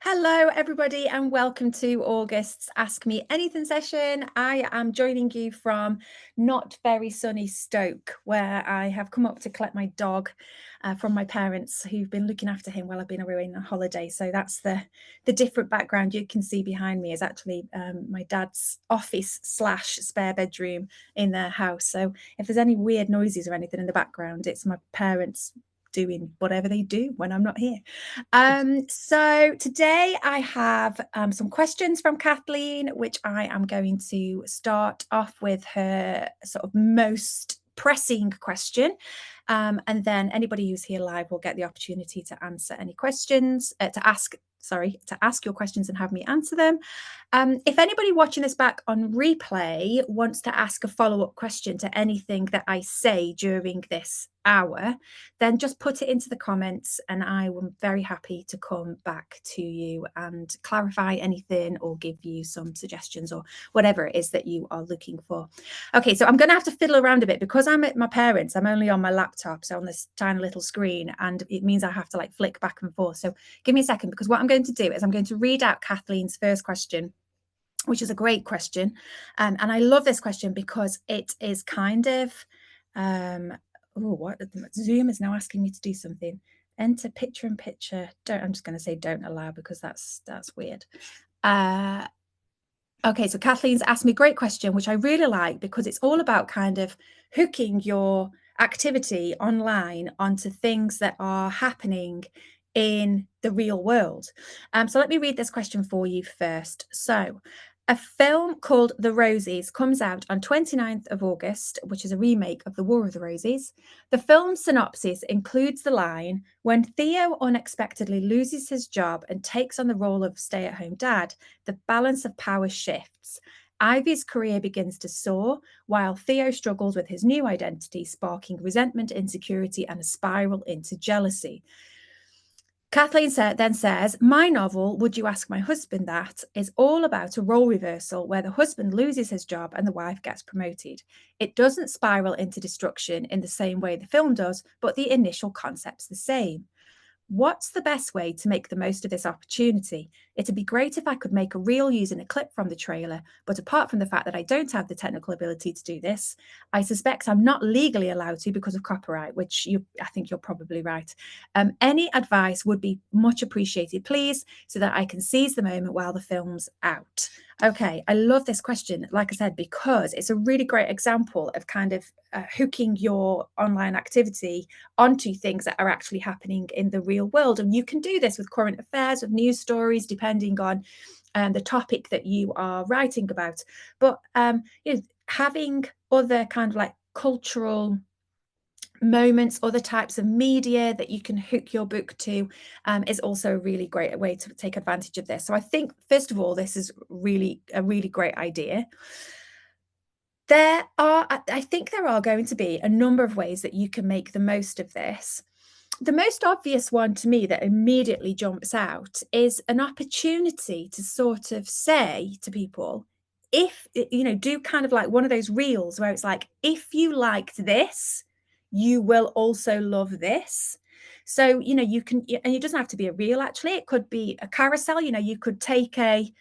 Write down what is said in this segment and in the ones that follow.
Hello, everybody, and welcome to August's Ask Me Anything session. I am joining you from not very sunny Stoke, where I have come up to collect my dog from my parents, who've been looking after him while I've been away on holiday. So that's the different background you can see behind me is actually my dad's office slash spare bedroom in their house. So if there's any weird noises or anything in the background, it's my parents doing whatever they do when I'm not here. So today I have some questions from Kathleen, which I am going to start off with her sort of most pressing question. And then anybody who's here live will get the opportunity to answer any questions, to ask your questions and have me answer them. If anybody watching this back on replay wants to ask a follow-up question to anything that I say during this hour, then just put it into the comments and I am very happy to come back to you and clarify anything or give you some suggestions or whatever it is that you are looking for. Okay, so I'm going to have to fiddle around a bit because I'm at my parents'. I'm only on my laptop, so on this tiny little screen, and it means I have to like flick back and forth. So give me a second, because what I'm going to do is I'm going to read out Kathleen's first question, which is a great question. And I love this question because it is kind of, what Zoom is now asking me to do something. Enter picture in picture. I'm just going to say don't allow because that's weird. Okay, so Kathleen's asked me a great question, which I really like because it's all about kind of hooking your activity online onto things that are happening in the real world. So let me read this question for you first. So a film called The Rosies comes out on 29th of August, which is a remake of The War of the Roses. The film's synopsis includes the line, "When Theo unexpectedly loses his job and takes on the role of stay-at-home dad, the balance of power shifts. Ivy's career begins to soar, while Theo struggles with his new identity, sparking resentment, insecurity, and a spiral into jealousy." Kathleen then says, "My novel, Would You Ask My Husband That, is all about a role reversal where the husband loses his job and the wife gets promoted. It doesn't spiral into destruction in the same way the film does, but the initial concept's the same. What's the best way to make the most of this opportunity? It'd be great if I could make a reel using a clip from the trailer, but apart from the fact that I don't have the technical ability to do this, I suspect I'm not legally allowed to because of copyright," which I think you're probably right. "Any advice would be much appreciated, please, so that I can seize the moment while the film's out." Okay, I love this question, like I said, because it's a really great example of kind of hooking your online activity onto things that are actually happening in the real world. And you can do this with current affairs, with news stories, depending on the topic that you are writing about. But having other kind of like cultural moments, other types of media that you can hook your book to is also a really great way to take advantage of this. So I think, first of all, this is really a really great idea. I think there are going to be a number of ways that you can make the most of this. The most obvious one to me that immediately jumps out is an opportunity to sort of say to people, if, do kind of like one of those reels where it's like, if you liked this, you will also love this. So, you can, and it doesn't have to be a reel, actually. It could be a carousel. You could take a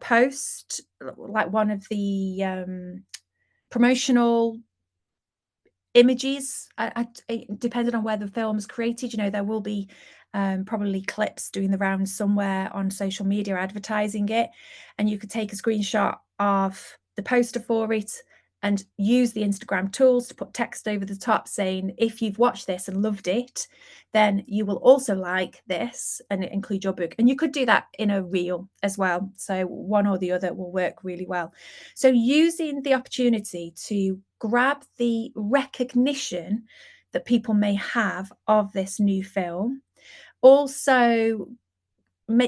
post, like one of the promotional images, depending on where the film's created. There will be probably clips doing the rounds somewhere on social media advertising it, and you could take a screenshot of the poster for it and use the Instagram tools to put text over the top saying, if you've watched this and loved it, then you will also like this, and include your book. And you could do that in a reel as well. So one or the other will work really well. So using the opportunity to grab the recognition that people may have of this new film, also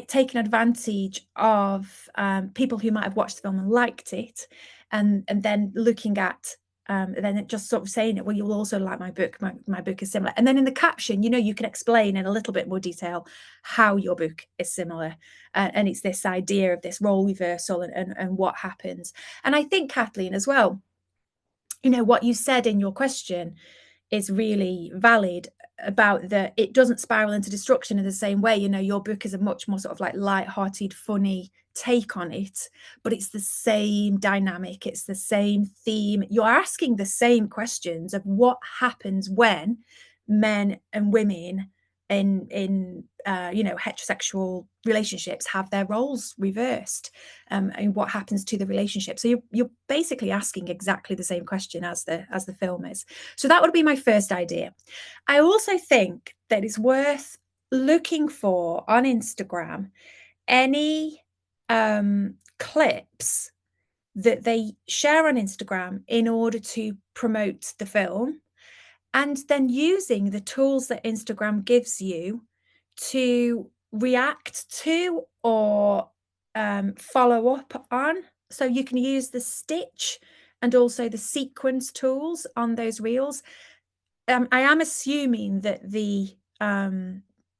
taking advantage of people who might have watched the film and liked it, and then looking at then it just sort of saying it, well, you'll also like my book. My book is similar. And then in the caption, you can explain in a little bit more detail how your book is similar. And it's this idea of this role reversal and what happens. And I think, Kathleen, as well, what you said in your question is really valid. about it doesn't spiral into destruction in the same way. You know, your book is a much more sort of like light-hearted, funny take on it, but it's the same dynamic, it's the same theme. You're asking the same questions of what happens when men and women in you know, heterosexual relationships have their roles reversed, and what happens to the relationship. So you're basically asking exactly the same question as the film is. So that would be my first idea. I also think that it's worth looking for on Instagram any clips that they share on Instagram in order to promote the film, and then using the tools that Instagram gives you to react to or follow up on. So you can use the stitch and also the sequence tools on those reels. I am assuming that the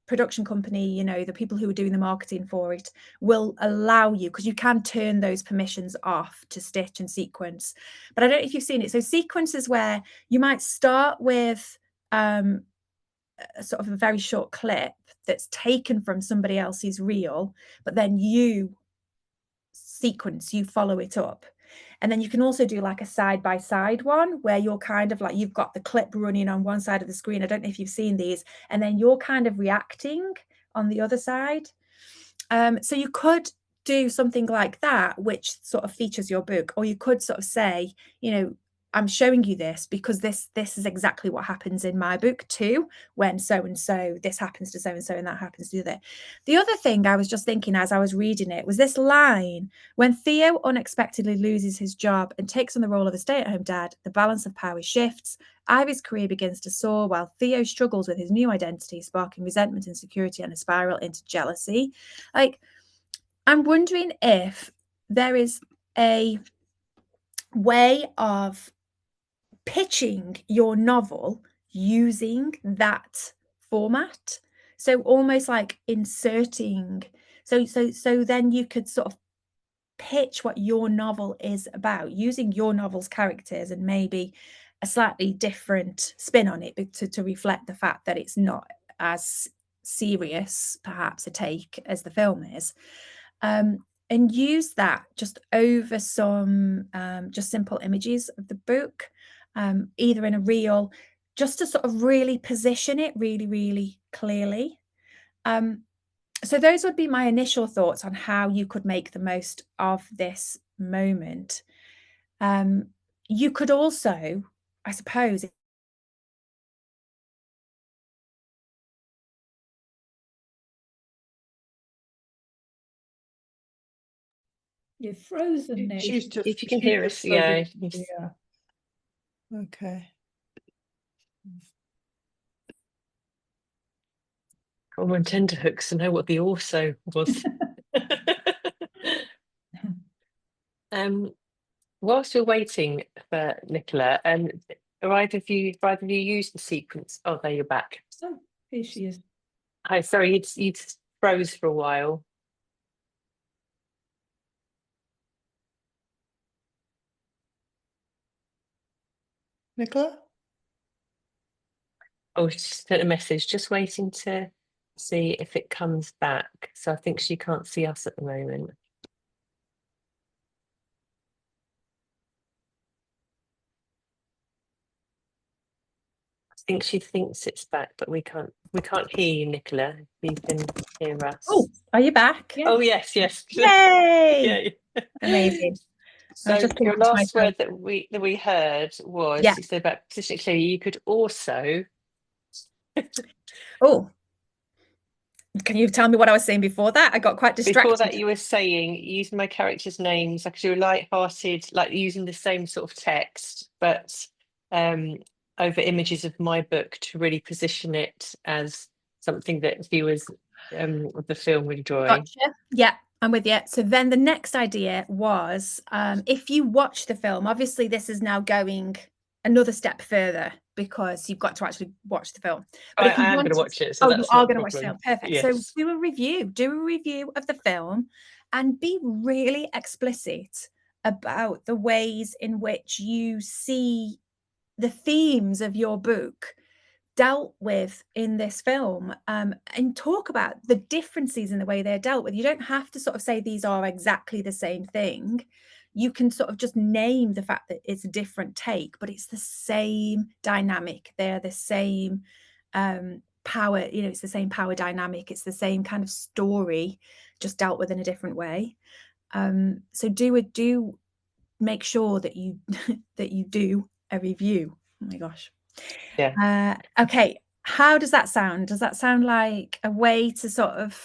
production company, you know, the people who are doing the marketing for it, will allow you, because you can turn those permissions off to stitch and sequence. But I don't know if you've seen it. So sequence is where you might start with a sort of a very short clip that's taken from somebody else's reel, but then you follow it up. And then you can also do like a side-by-side one where you're kind of like, you've got the clip running on one side of the screen. I don't know if you've seen these, and then you're kind of reacting on the other side. So you could do something like that, which sort of features your book, or you could sort of say, you know, I'm showing you this because this is exactly what happens in my book too, when so and so, this happens to so and so, and that happens to that. The other thing I was just thinking as I was reading it was this line: when Theo unexpectedly loses his job and takes on the role of a stay-at-home dad, the balance of power shifts. Ivy's career begins to soar while Theo struggles with his new identity, sparking resentment, insecurity, and a spiral into jealousy. Like, I'm wondering if there is a way of pitching your novel using that format. So almost like inserting, so then you could sort of pitch what your novel is about using your novel's characters and maybe a slightly different spin on it to reflect the fact that it's not as serious, perhaps, a take as the film is. And use that just over some just simple images of the book, either in a reel, just to sort of really position it really, really clearly. So those would be my initial thoughts on how you could make the most of this moment. You could also, I suppose, You're frozen, Nick. If you can hear us, yeah. Yeah. Okay. I'm on tenterhooks to know what the also was. Whilst we're waiting for Nicola, are either of you used the sequence? Oh, there, you're back. Oh, here she is. Hi, sorry, you'd froze for a while. Nicola? Oh, she sent a message, just waiting to see if it comes back. So I think she can't see us at the moment. I think she thinks it's back, but we can't hear you, Nicola. If you can hear us. Oh, are you back? Yeah. Oh, yes. Yay! Yeah. Amazing. So your last word that we heard was, yeah, you said about positioning clearly. You could also. Oh, can you tell me what I was saying before that? I got quite distracted. Before that, you were saying using my characters' names, like you're light-hearted, like using the same sort of text, but over images of my book to really position it as something that viewers of the film would enjoy. Gotcha. Yeah, I'm with you. So then the next idea was, if you watch the film, obviously this is now going another step further because you've got to actually watch the film. But if you I am want going to watch it, so that's you are not a going to watch the problem. film. Perfect. Yes. So do a review of the film and be really explicit about the ways in which you see the themes of your book dealt with in this film, and talk about the differences in the way they're dealt with. You don't have to sort of say these are exactly the same thing. You can sort of just name the fact that it's a different take, but it's the same dynamic. They're the same power, it's the same power dynamic. It's the same kind of story, just dealt with in a different way. So do make sure that you that you do a review. Oh my gosh. Yeah. Okay, how does that sound? Does that sound like a way to sort of